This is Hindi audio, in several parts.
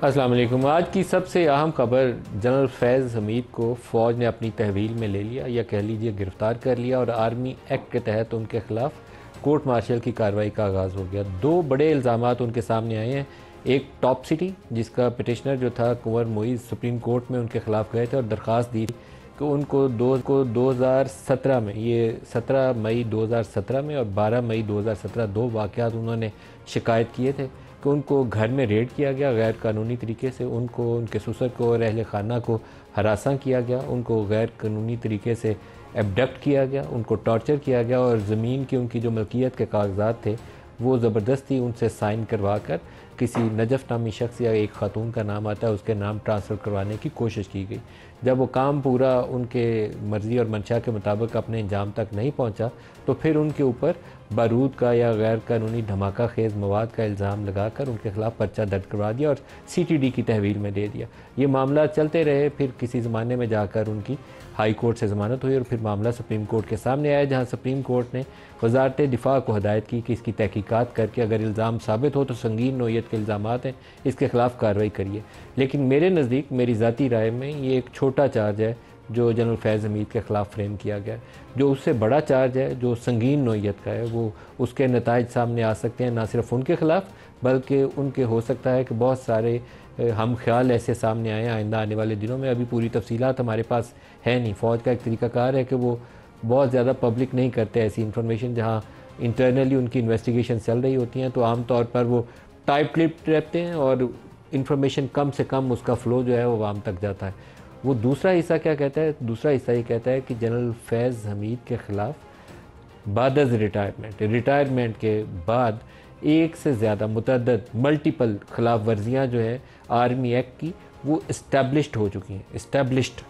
अस्सलाम वालेकुम। आज की सबसे अहम खबर, जनरल फैज़ हमीद को फ़ौज ने अपनी तहवील में ले लिया या कह लीजिए गिरफ़्तार कर लिया और आर्मी एक्ट के तहत उनके ख़िलाफ़ कोर्ट मार्शल की कार्रवाई का आगाज़ हो गया। दो बड़े इल्ज़ामात उनके सामने आए हैं। एक टॉप सिटी, जिसका पिटिशनर जो था कुंवर मोइज़, सुप्रीम कोर्ट में उनके ख़िलाफ़ गए थे और दरख्वास्त दी कि उनको 2017 में, ये 17 मई 2017 में और 12 मई 2017 दो वाक़यात उन्होंने शिकायत किए थे कि उनको घर में रेड किया गया गैर कानूनी तरीके से, उनको, उनके ससुर को और अहल खाना को हरासा किया गया, उनको गैर कानूनी तरीके से एबडक्ट किया गया, उनको टॉर्चर किया गया और ज़मीन की उनकी जो मलकियत के कागजात थे वो ज़बरदस्ती उनसे साइन करवा कर किसी नजफ़ नामी शख्स या एक ख़ातून का नाम आता है उसके नाम ट्रांसफ़र करवाने की कोशिश की गई। जब वो काम पूरा उनके मर्ज़ी और मंशा के मुताबिक अपने अंजाम तक नहीं पहुंचा तो फिर उनके ऊपर बारूद का या गैर कानूनी धमाका खेज़ मवाद का इल्ज़ाम लगाकर उनके ख़िलाफ़ पर्चा दर्ज करवा दिया और CTD की तहवील में दे दिया। ये मामला चलते रहे, फिर किसी ज़माने में जाकर उनकी हाई कोर्ट से ज़मानत हुई और फिर मामला सुप्रीम कोर्ट के सामने आया, जहाँ सुप्रीम कोर्ट ने वज़ारत दिफ़ा को हदायत की कि इसकी तहकीकात करके अगर इल्ज़ाम साबित हो तो संगीन नौइयत के इल्ज़ामात हैं, इसके ख़िलाफ़ कार्रवाई करिए। लेकिन मेरे नज़दीक, मेरी ज़ाती राय में, ये एक छोटा चार्ज है जो जनरल फैज़ हमीद के ख़िलाफ़ फ्रेम किया गया। जो उससे बड़ा चार्ज है, जो संगीन नौइयत का है, वो उसके नताइज सामने आ सकते हैं, ना सिर्फ उनके ख़िलाफ़ बल्कि उनके हो सकता है कि बहुत सारे हम ख्याल ऐसे सामने आए आइंदा आने वाले दिनों में। अभी पूरी तफसीलात हमारे पास है नहीं। फ़ौज का एक तरीक़ाकार है कि वो बहुत ज़्यादा पब्लिक नहीं करते ऐसी इन्फॉर्मेशन, जहाँ इंटरनली उनकी इन्वेस्टिगेशन चल रही होती हैं तो आम तौर पर वो टाइप क्लिप रहते हैं और इन्फॉर्मेशन कम से कम उसका फ़्लो जो है वो आवाम तक जाता है। वो दूसरा हिस्सा क्या कहता है? दूसरा हिस्सा ये कहता है कि जनरल फैज़ हमीद के ख़िलाफ़ बाद रिटायरमेंट के बाद एक से ज़्यादा मुतअद्दद मल्टीपल खिलाफ वर्जियाँ जो है आर्मी एक्ट की वो इस्टेब्लिश्ड हो चुकी हैं। इस्टेब्लिश्ड,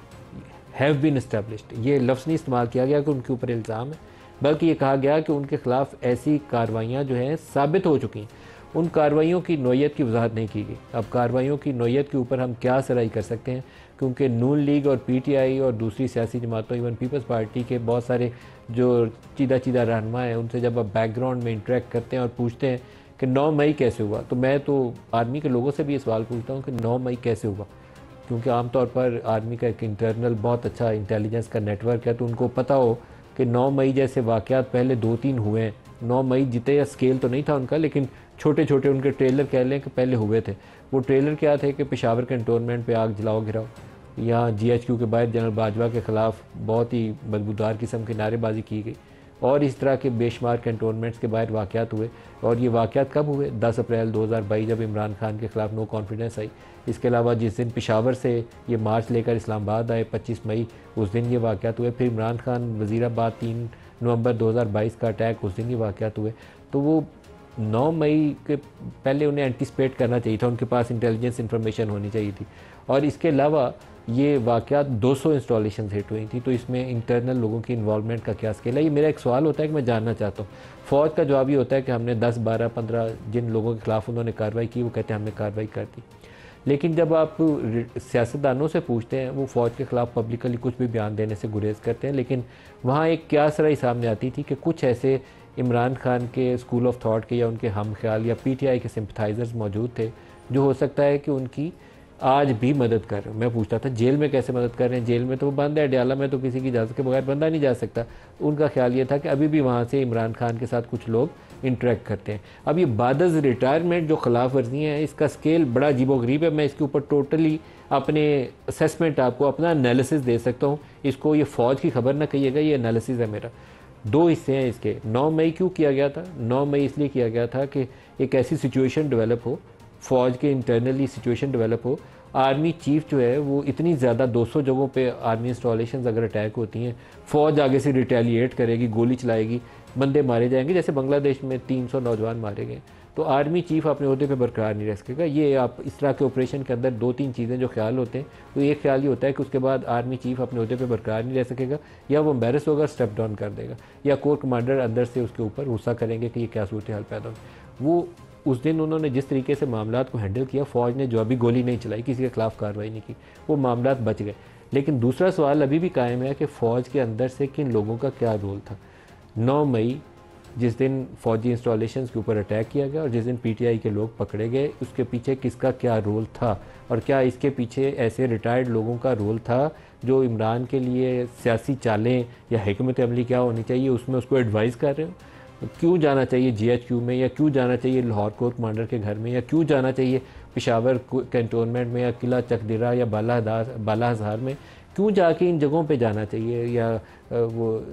हैव बीन इस्टेब्लिश्ड, ये लफ्ज़ नहीं इस्तेमाल किया गया कि उनके ऊपर इल्ज़ाम है, बल्कि ये कहा गया कि उनके ख़िलाफ़ ऐसी कार्रवाइयाँ जो हैं साबित हो चुकी हैं। उन कार्रवाइयों की नौइयत की वजाहत नहीं की गई। अब कार्रवाइयों की नौइयत के ऊपर हम क्या सराई कर सकते हैं, क्योंकि नून लीग और PTI और दूसरी सियासी जमातों, इवन पीपल्स पार्टी के बहुत सारे जो चीदा रहनुमा हैं, उनसे जब आप बैकग्राउंड में इंटरेक्ट करते हैं और पूछते हैं कि 9 मई कैसे हुआ, तो मैं तो आर्मी के लोगों से भी ये सवाल पूछता हूँ कि 9 मई कैसे हुआ, क्योंकि आमतौर पर आर्मी का एक इंटरनल बहुत अच्छा इंटेलिजेंस का नेटवर्क है, तो उनको पता हो कि 9 मई जैसे वाक़यात पहले 2-3 हुए हैं। 9 मई जितने स्केल तो नहीं था उनका, लेकिन छोटे छोटे उनके ट्रेलर कह लें कि पहले हुए थे। वो ट्रेलर क्या थे कि पेशावर कैंटोनमेंट पे आग जलाओ गिराओ, यहाँ GHQ के बाहर जनरल बाजवा के ख़िलाफ़ बहुत ही बदबूदार किस्म की नारेबाजी की गई और इस तरह के बेशुमार कैंटोनमेंट्स के बाहर वाक़यात हुए। और ये वाक़यात कब हुए? 10 अप्रैल 2022 जब इमरान खान के ख़िलाफ़ नो कॉन्फिडेंस आई। इसके अलावा जिस दिन पेशावर से ये मार्च लेकर इस्लामाबाद आए 25 मई, उस दिन ये वाक़यात हुए। फिर इमरान खान वज़ीराबाद 3 नवंबर 2022 का अटैक, उस दिन ये वाक़यात हुए। तो वो 9 मई के पहले उन्हें एंटिसिपेट करना चाहिए था, उनके पास इंटेलिजेंस इंफॉर्मेशन होनी चाहिए थी। और इसके अलावा ये वाक़यात 200 इंस्टॉलेशन हिट हुई थी, तो इसमें इंटरनल लोगों की इन्वॉल्वमेंट का क्या स्केल है? ये मेरा एक सवाल होता है कि मैं जानना चाहता हूँ। फ़ौज का जवाब ये होता है कि हमने 10, 12, 15 जिन लोगों के ख़िलाफ़ उन्होंने कार्रवाई की वो कहते हैं हमने कार्रवाई कर दी। लेकिन जब आप सियासतदानों से पूछते हैं, वो फ़ौज के ख़िलाफ़ पब्लिकली कुछ भी बयान देने से गुरेज करते हैं। लेकिन वहाँ एक क्या सराई सामने आती थी कि कुछ ऐसे इमरान खान के स्कूल ऑफ थॉट के या उनके हम ख्याल या PTI के सिंपथाइज़र्स मौजूद थे, जो हो सकता है कि उनकी आज भी मदद कर रहे हो। मैं पूछता था जेल में कैसे मदद कर रहे हैं? जेल में तो वो बंद है, डयाला में तो किसी की इजाज़त के बगैर बंदा नहीं जा सकता। उनका ख्याल ये था कि अभी भी वहाँ से इमरान खान के साथ कुछ लोग इंटरेक्ट करते हैं। अब ये बादज़ रिटायरमेंट जो खिलाफ वर्जी है, इसका स्केल बड़ा अजीबोगरीब है। मैं इसके ऊपर टोटली अपने असेसमेंट, आपको अपना एनालिसिस दे सकता हूँ। इसको ये फ़ौज की खबर ना कहिएगा, ये एनालिसिस है मेरा। दो हिस्से हैं इसके। 9 मई क्यों किया गया था? 9 मई इसलिए किया गया था कि एक ऐसी सिचुएशन डेवलप हो, फ़ौज के इंटरनली सिचुएशन डेवलप हो। आर्मी चीफ जो है वो इतनी ज़्यादा 200 जगहों पे आर्मी इंस्टॉलेशन अगर अटैक होती हैं, फ़ौज आगे से रिटेलिएट करेगी, गोली चलाएगी, बंदे मारे जाएंगे, जैसे बांग्लादेश में 300 नौजवान मारे गए, तो आर्मी चीफ अपने अहदे पे बरकरार नहीं रह सकेगा। ये आप इस तरह के ऑपरेशन के अंदर 2-3 चीज़ें जो ख्याल होते हैं, तो एक ख्याल ये होता है कि उसके बाद आर्मी चीफ अपने अहदे पे बरकरार नहीं रह सकेगा, या वो एम्बेरस होगा, स्टेप डाउन कर देगा, या कोर कमांडर अंदर से उसके ऊपर गुस्सा करेंगे कि ये क्या सूरत हाल पैदा हो। वो उस दिन उन्होंने जिस तरीके से मामलात को हैंडल किया, फ़ौज ने जो अभी गोली नहीं चलाई, किसी के ख़िलाफ़ कार्रवाई नहीं की, वो मामलात बच गए। लेकिन दूसरा सवाल अभी भी कायम है कि फ़ौज के अंदर से किन लोगों का क्या रोल था। 9 मई जिस दिन फ़ौजी इंस्टॉलेशंस के ऊपर अटैक किया गया और जिस दिन पीटीआई के लोग पकड़े गए, उसके पीछे किसका क्या रोल था और क्या इसके पीछे ऐसे रिटायर्ड लोगों का रोल था जो इमरान के लिए सियासी चालें या हिकमत अमली क्या होनी चाहिए उसमें उसको एडवाइस कर रहे हो। क्यों जाना चाहिए जीएचक्यू में, या क्यों जाना चाहिए लाहौर कोर कमांडर के घर में, या क्यों जाना चाहिए पेशावर कैंटोनमेंट में, या किला चकदिरा या बाला हज़ार में, क्यों जाके इन जगहों पे जाना चाहिए, या वो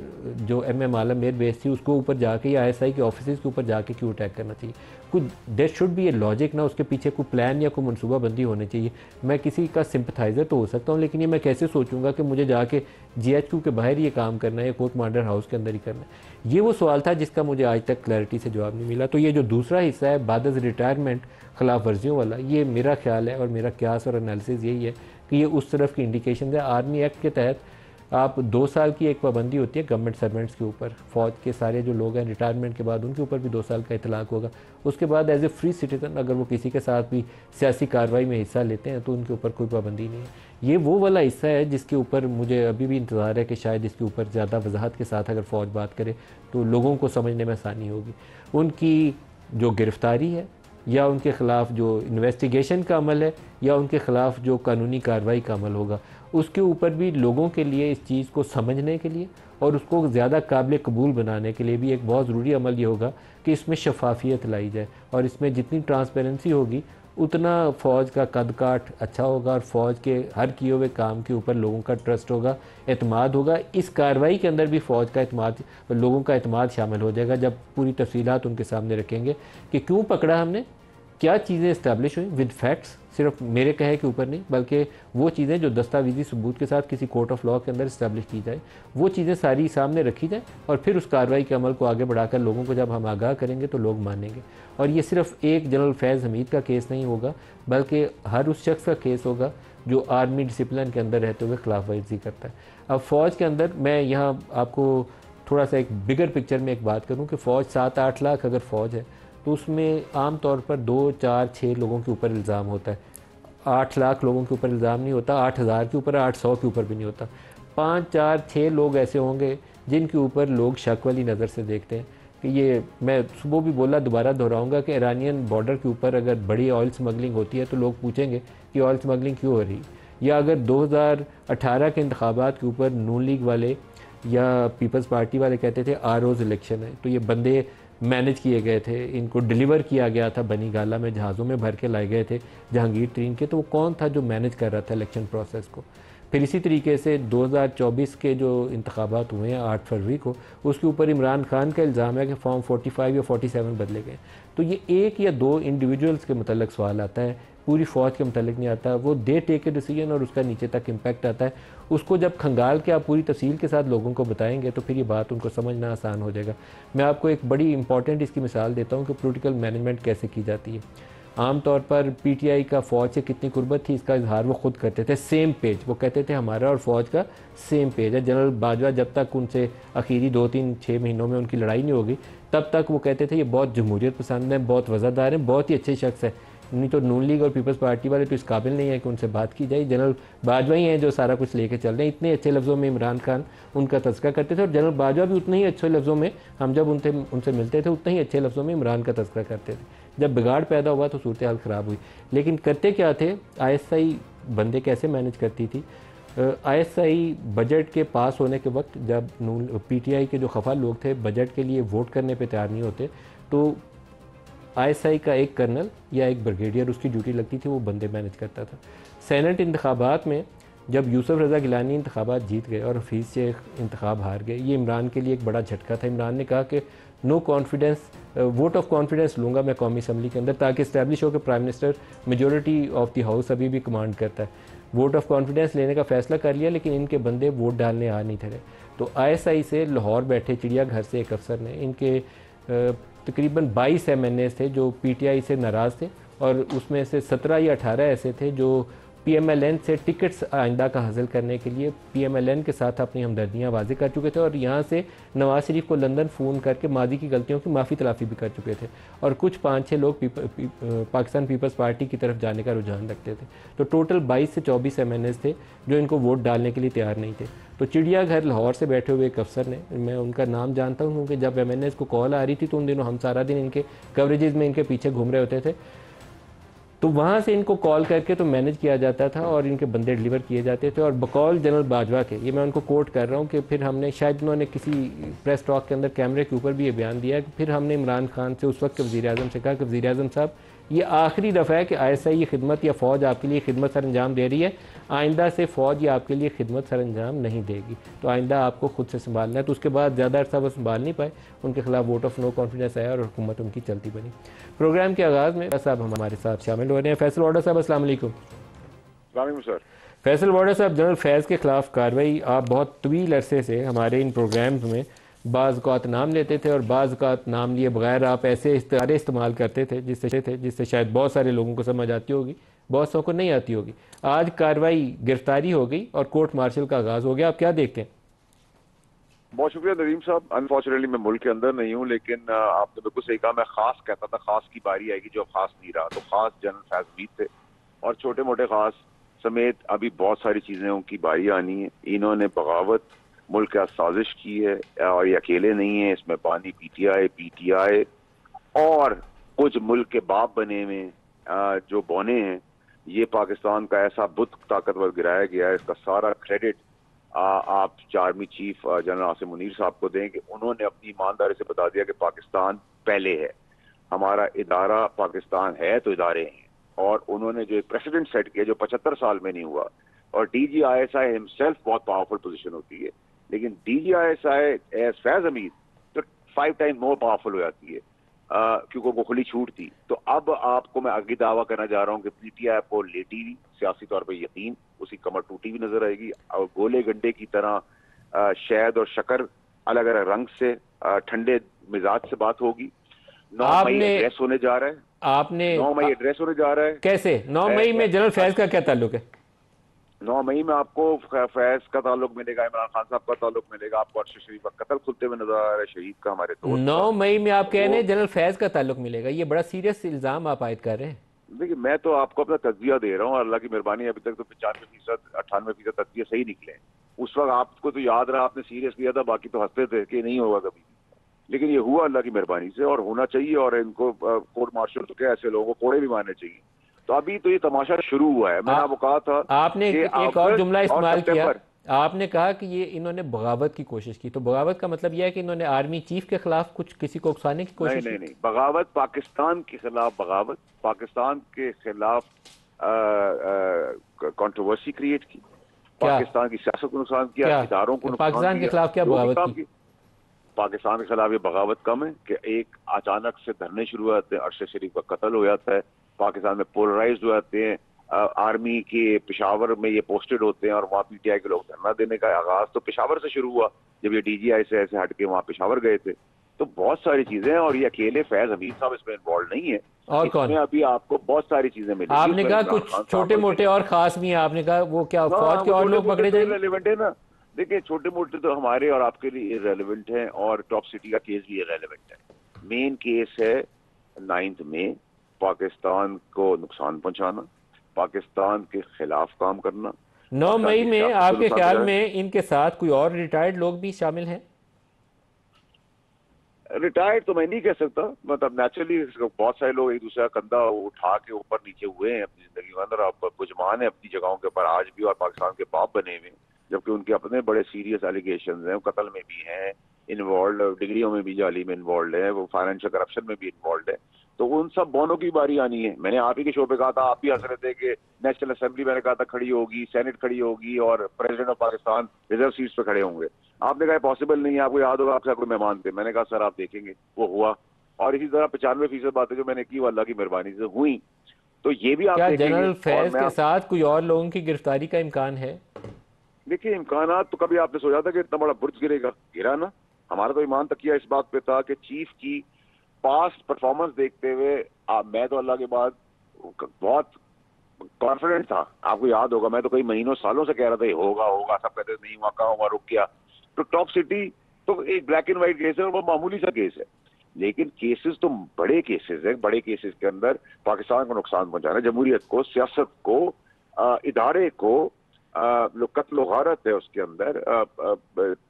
जो एम आलम एयर बेस थी उसको ऊपर जाके, या आईएसआई के ऑफिस के ऊपर जाके क्यों अटैक करना चाहिए। कुछ there should be a logic ना, उसके पीछे कोई प्लान या कोई मनसूबाबंदी होनी चाहिए। मैं किसी का सिंपथाइज़र तो हो सकता हूँ, लेकिन ये मैं कैसे सोचूंगा कि मुझे जाके जीएचक्यू के बाहर ये काम करना है या कोर कमांडर हाउस के अंदर ही करना है। ये वो सवाल था जिसका मुझे आज तक क्लैरिटी से जवाब नहीं मिला। तो ये जो दूसरा हिस्सा है बादज रिटायरमेंट खिलाफ वर्जियों वाला, ये मेरा ख्याल है और मेरा क्यास और एनालिसिस यही है कि ये उस तरफ की इंडिकेशन है। आर्मी एक्ट के तहत आप 2 साल की एक पाबंदी होती है गवर्नमेंट सर्वेंट्स के ऊपर, फ़ौज के सारे जो लोग हैं रिटायरमेंट के बाद उनके ऊपर भी 2 साल का इतलाक होगा। उसके बाद एज ए फ्री सिटीजन अगर वो किसी के साथ भी सियासी कार्रवाई में हिस्सा लेते हैं तो उनके ऊपर कोई पाबंदी नहीं है। ये वो वाला हिस्सा है जिसके ऊपर मुझे अभी भी इंतज़ार है कि शायद इसके ऊपर ज़्यादा वजाहत के साथ अगर फ़ौज बात करे तो लोगों को समझने में आसानी होगी। उनकी जो गिरफ़्तारी है या उनके ख़िलाफ़ जो इन्वेस्टिगेशन का अमल है या उनके ख़िलाफ़ जो कानूनी कार्रवाई का अमल होगा, उसके ऊपर भी लोगों के लिए इस चीज़ को समझने के लिए और उसको ज़्यादा काबिल कबूल बनाने के लिए भी एक बहुत ज़रूरी अमल ये होगा कि इसमें शफाफियत लाई जाए। और इसमें जितनी ट्रांसपेरेंसी होगी उतना फ़ौज का कद काठ अच्छा होगा और फ़ौज के हर किए हुए काम के ऊपर लोगों का ट्रस्ट होगा, एतमाद होगा। इस कार्रवाई के अंदर भी फ़ौज का एतमाद, लोगों का एतमाद शामिल हो जाएगा जब पूरी तफसीलात उनके सामने रखेंगे कि क्यों पकड़ा हमने, क्या चीज़ें इस्टेब्लिश हुई विद फैक्ट्स, सिर्फ मेरे कहे के ऊपर नहीं बल्कि वो चीज़ें जो दस्तावेजी सबूत के साथ किसी कोर्ट ऑफ लॉ के अंदर इस्टेब्लिश की जाए, वो चीज़ें सारी सामने रखी जाए और फिर उस कार्रवाई के अमल को आगे बढ़ाकर लोगों को जब हम आगाह करेंगे तो लोग मानेंगे। और ये सिर्फ एक जनरल फैज़ हमीद का केस नहीं होगा बल्कि हर उस शख्स का केस होगा जो आर्मी डिसिप्लिन के अंदर रहते हुए खिलाफ वर्जी करता है। अब फ़ौज के अंदर मैं यहाँ आपको थोड़ा सा एक बिगर पिक्चर में एक बात करूँ कि फ़ौज 7-8 लाख अगर फ़ौज है तो उसमें आम तौर पर 2-4-6 लोगों के ऊपर इल्ज़ाम होता है। 8 लाख लोगों के ऊपर इल्ज़ाम नहीं होता, 8000 के ऊपर, 800 के ऊपर भी नहीं होता। 5-4-6 लोग ऐसे होंगे जिनके ऊपर लोग शक वाली नज़र से देखते हैं कि ये, मैं सुबह भी बोला दोबारा दोहराऊंगा कि ईरानियन बॉर्डर के ऊपर अगर बड़ी ऑयल स्मगलिंग होती है तो लोग पूछेंगे कि ऑयल स्मगलिंग क्यों हो रही। या अगर 2018 के इंतखाबात के ऊपर नून लीग वाले या पीपल्स पार्टी वाले कहते थे आरओज़ इलेक्शन है, तो ये बंदे मैनेज किए गए थे, इनको डिलीवर किया गया था बनी गाला में, जहाज़ों में भर के लाए गए थे जहांगीर तरीन के, तो वो कौन था जो मैनेज कर रहा था इलेक्शन प्रोसेस को। फिर इसी तरीके से 2024 के जो इंतखाबात हुए हैं 8 फरवरी को, उसके ऊपर इमरान खान का इल्ज़ाम है कि फॉर्म 45 या 47 बदले गए। तो ये 1 या 2 इंडिविजुअल्स के मतलब सवाल आता है, पूरी फ़ौज के मतलब नहीं आता। वो दे टेक ए डिसीजन और उसका नीचे तक इम्पैक्ट आता है। उसको जब खंगाल के आप पूरी तफसील के साथ लोगों को बताएंगे तो फिर ये बात उनको समझना आसान हो जाएगा। मैं आपको एक बड़ी इंपॉर्टेंट इसकी मिसाल देता हूँ कि पॉलिटिकल मैनेजमेंट कैसे की जाती है। आम तौर पर पीटीआई का फ़ौज से कितनी कुर्बत थी इसका इजहार वो खुद करते थे, सेम पेज, वो कहते थे हमारा और फ़ौज का सेम पेज है। जनरल बाजवा जब तक उनसे आखिरी 2-3-6 महीनों में उनकी लड़ाई नहीं होगी तब तक वो कहते थे ये बहुत जमहूरियत पसंद है, बहुत वज़ादार हैं, बहुत ही अच्छे शख्स है। नहीं तो नून लीग और पीपल्स पार्टी वाले तो इस काबिल नहीं है कि उनसे बात की जाए। जनरल बाजवा ही हैं जो सारा कुछ लेके चल रहे हैं। इतने अच्छे लफ्ज़ों में इमरान खान उनका तज़किरा करते थे और जनरल बाजवा भी उतने ही अच्छे लफ्ज़ों में, हम जब उनसे मिलते थे उतने ही अच्छे लफ्ज़ों में इमरान का तज़किरा करते थे। जब बिगाड़ पैदा हुआ तो सूरत हाल ख़राब हुई। लेकिन करते क्या थे, आईएसआई बंदे कैसे मैनेज करती थी। आईएसआई बजट के पास होने के वक्त जब पीटीआई के जो खफा लोग थे बजट के लिए वोट करने पे तैयार नहीं होते तो आईएसआई का एक कर्नल या एक ब्रिगेडियर उसकी ड्यूटी लगती थी, वो बंदे मैनेज करता था। सेनेट इंतखाबात में जब यूसुफ रज़ा गिलानी इंतखाबात जीत गए और हफीज़ शेख इंतखाब हार गए, ये इमरान के लिए एक बड़ा झटका था। इमरान ने कहा कि no confidence, vote of confidence लूँगा मैं कौमी असम्बली के अंदर ताकि इस्टेब्लिश हो कि prime minister majority of the house अभी भी कमांड करता है। वोट ऑफ कॉन्फिडेंस लेने का फ़ैसला कर लिया लेकिन इनके बंदे वोट डालने आ नहीं थे रहे। तो आईएसआई से लाहौर बैठे चिड़ियाघर से एक अफसर ने, इनके तकरीबन 22 MNAs थे जो पीटीआई से नाराज़ थे और उसमें से 17 या 18 ऐसे थे जो PMLN से टिकट्स आइंदा का हासिल करने के लिए PMLN के साथ अपनी हमदर्दियाँ वाज़े कर चुके थे और यहाँ से नवाज शरीफ को लंदन फ़ोन करके मादी की गलतियों की माफ़ी तलाफ़ी भी कर चुके थे और कुछ 5-6 लोग पाकिस्तान पीपल्स पार्टी की तरफ जाने का रुझान रखते थे। तो टोटल 22 से 24 MNAs थे जो इनको वोट डालने के लिए तैयार नहीं थे। तो चिड़ियाघर लाहौर से बैठे हुए एक अफसर ने, मैं उनका नाम जानता हूँ क्योंकि जब MNAs को कॉल आ रही थी तो उन दिनों हम सारा दिन इनके कवरेजेस में इनके पीछे घूम रहे होते थे, तो वहाँ से इनको कॉल करके तो मैनेज किया जाता था और इनके बंदे डिलीवर किए जाते थे। और बकौल जनरल बाजवा के, ये मैं उनको कोट कर रहा हूँ कि फिर हमने, शायद उन्होंने किसी प्रेस टॉक के अंदर कैमरे के ऊपर भी ये बयान दिया कि फिर हमने इमरान खान से, उस वक्त के वज़ीर आज़म से कहा कि वज़ीर आज़म साहब, ये आखिरी दफ़ा है कि ISI ये खिदमत या फ़ौज आपके लिए खिदमत सर अंजाम दे रही है, आइंदा से फ़ौज ये आपके लिए खिदमत सर अंजाम नहीं देगी, तो आइंदा आपको खुद से संभालना है। तो उसके बाद ज़्यादा अर्सा वो संभाल नहीं पाए, उनके खिलाफ वोट ऑफ नो कॉन्फिडेंस आया और हुकूमत उनकी चलती बनी। प्रोग्राम के आगाज़ में साहब हमारे साथ शामिल हो रहे हैं फैसल वाडा साहब। अस्सलाम वालेकुम। सर फैसल वाडा साहब, जनरल फैज़ के ख़िलाफ़ कार्रवाई, आप बहुत तवील अरसे से हमारे इन प्रोग्राम्स में बाज़ औक़ात नाम लेते थे और बाज़ औक़ात नाम लिए बगैर आप ऐसे इस्तारे इस्तेमाल करते थे जिससे शायद बहुत सारे लोगों को समझ आती होगी, बहुत सौ को नहीं आती होगी। आज कार्रवाई गिरफ्तारी हो गई और कोर्ट मार्शल का आगाज़ हो गया, आप क्या देखते हैं? बहुत शुक्रिया नदीम साहब। अनफॉर्चुनेटली मैं मुल्क के अंदर नहीं हूँ, लेकिन आपने बिल्कुल सही कहा। मैं खास कहता था, खास की बारी आएगी, जो खास नहीं रहा। तो खास जनरल फैज हमीद थे और छोटे मोटे खास समेत अभी बहुत सारी चीजें की बारी आनी है। इन्होंने बगावत मुल्क का साजिश की है और ये अकेले नहीं है, इसमें पानी PTI और कुछ मुल्क के बाप बने में जो बौने हैं, ये पाकिस्तान का ऐसा बुत ताकतवर गिराया गया है। इसका सारा क्रेडिट आप army chief general Asim Munir साहब को दें कि उन्होंने अपनी ईमानदारी से बता दिया कि पाकिस्तान पहले है, हमारा इदारा पाकिस्तान है तो इदारे हैं। और उन्होंने जो एक प्रेसिडेंट सेट किया जो 75 साल में नहीं हुआ। और DGISI हिमसेल्फ बहुत पावरफुल पोजीशन होती है, लेकिन DGISI एज फैज हमीद तो 5 टाइम मोर पावरफुल हो जाती है क्योंकि वो खुली छूट थी। तो अब आपको मैं आगे दावा करना जा रहा हूँ कि PTI आपको लेटी हुई, सियासी तौर पर यकीन, उसकी कमर टूटी हुई नजर आएगी और गोले गंडे की तरह शहद और शक्कर अलग अलग रंग से ठंडे मिजाज से बात होगी। 9 मई एड्रेस होने जा रहा है। आपने 9 मई एड्रेस होने जा रहा है। कैसे 9 मई में जनरल फैज का क्या ताल्लुक है? 9 मई में आपको फैज का ताल्लुक मिलेगा, इमरान खान साहब का ताल्लुक मिलेगा, आपको अरशद शरीफ का कत्ल खुलते हुए नजर आ रहा है, शहीद का, हमारे दोस्त। 9 मई में आप कह रहे हैं जनरल फैज का ताल्लुक मिलेगा, ये बड़ा सीरियस इल्जाम आप आयद कर रहे हैं। देखिए, मैं तो आपको अपना तज्जिया दे रहा हूँ, अल्लाह की मेहरबानी अभी तक तो 95% 98% तज्जिया सही निकले। उस वक्त आपको तो याद रहा, आपने सीरियस लिया था, बाकी तो हंसते थे कि नहीं होगा कभी, लेकिन ये हुआ अल्लाह की मेहरबानी से और होना चाहिए। और इनको कोर्ट मार्शल तो क्या, ऐसे लोगों को कोड़े भी मारने चाहिए। तो अभी तो ये तमाशा शुरू हुआ है। मैंने आपको कहा था, आपने एक और जुमला इस्तेमाल किया, आपने कहा कि ये इन्होंने बगावत की कोशिश की। तो बगावत का मतलब यह है कि इन्होंने आर्मी चीफ के खिलाफ कुछ किसी को उकसाने की कोशिश नहीं, बगावत पाकिस्तान के खिलाफ, बगावत पाकिस्तान के खिलाफ कंट्रोवर्सी क्रिएट की, पाकिस्तान की सियासत को नुकसान किया, इदारों को नुकसान पाकिस्तान के खिलाफ क्या बगावत की? पाकिस्तान के खिलाफ ये बगावत कम है कि एक अचानक से धरने शुरू हो जाते हैं, अरशद शरीफ का कत्ल हो जाता है, पाकिस्तान में पोलराइज्ड हो जाते हैं, आर्मी के पेशावर में ये पोस्टेड होते हैं और वहाँ PTI के लोग धरना देने का आगाज तो पेशावर से शुरू हुआ जब ये DGI से ऐसे हट के वहाँ पेशावर गए थे। तो बहुत सारी चीजें हैं और ये अकेले फैज हमीद साहब इसमें इन्वॉल्व नहीं है। और कौन? अभी आपको बहुत सारी चीजें मिलेंगी। आपने कहा कुछ छोटे मोटे और खास भी हैं, आपने कहा वो क्या फौज के और लोग पकड़े जाएंगे? रेलेवेंट है ना। देखिए, छोटे मोटे तो हमारे और आपके लिए इररेलेवेंट हैं और टॉप सिटी का केस भी इररेलेवेंट है। मेन केस है 9 में पाकिस्तान को नुकसान पहुंचाना, पाकिस्तान के खिलाफ काम करना। 9 मई में आपके ख्याल में इनके साथ कोई और रिटायर्ड लोग भी शामिल हैं? रिटायर्ड तो मैं नहीं कह सकता, मतलब नेचुरली बहुत सारे लोग एक दूसरे का कंधा उठा के ऊपर नीचे हुए हैं अपनी जिंदगी के अंदर, आप बुझमान है अपनी जगहों के ऊपर आज भी और पाकिस्तान के बाप बने हुए, जबकि उनके अपने बड़े सीरियस एलिगेशन हैं, कत्ल में भी हैं इन्वॉल्व, डिग्रियों में भी जाली में इन्वॉल्व है, वो फाइनेंशियल करप्शन में भी इन्वॉल्व है। तो उन सब बोनों की बारी आनी है। मैंने आप ही के शो पे कहा था, आप भी हंस रहे थे कि नेशनल असेंबली मैंने कहा था खड़ी होगी, सेनेट खड़ी होगी और president of Pakistan reserve seats पे खड़े होंगे। आपने कहा पॉसिबल नहीं है, आपको याद होगा आपसे कोई मेहमान थे, मैंने कहा सर आप देखेंगे, वो हुआ। और इसी तरह 95% बातें जो मैंने की वो अल्लाह की मेहरबानी से हुई। तो ये भी आप देखेंगे। जनरल फैज के साथ कोई और लोगों की गिरफ्तारी का इम्कान है? देखिए, इम्कान तो कभी आपने सोचा था कि इतना बड़ा बुर्ज गिरेगा? गिरा ना। हमारा तो ईमान तकिया इस बात पे था कि चीफ की पास्ट परफॉर्मेंस देखते हुए मैं तो अल्लाह के बाद बहुत कॉन्फिडेंट था, आपको याद होगा, मैं तो कई महीनों सालों से कह रहा था ये होगा होगा, सब कहते नहीं हुआ, कहाँ हुआ, रुक गया। तो टॉप सिटी तो एक ब्लैक एंड व्हाइट केस है और वो मामूली सा केस है, लेकिन केसेस तो बड़े केसेस है। बड़े केसेस के अंदर पाकिस्तान को नुकसान पहुंचाना, जमहूरियत को, सियासत को, इदारे को, जो कत्ल गारत है उसके अंदर,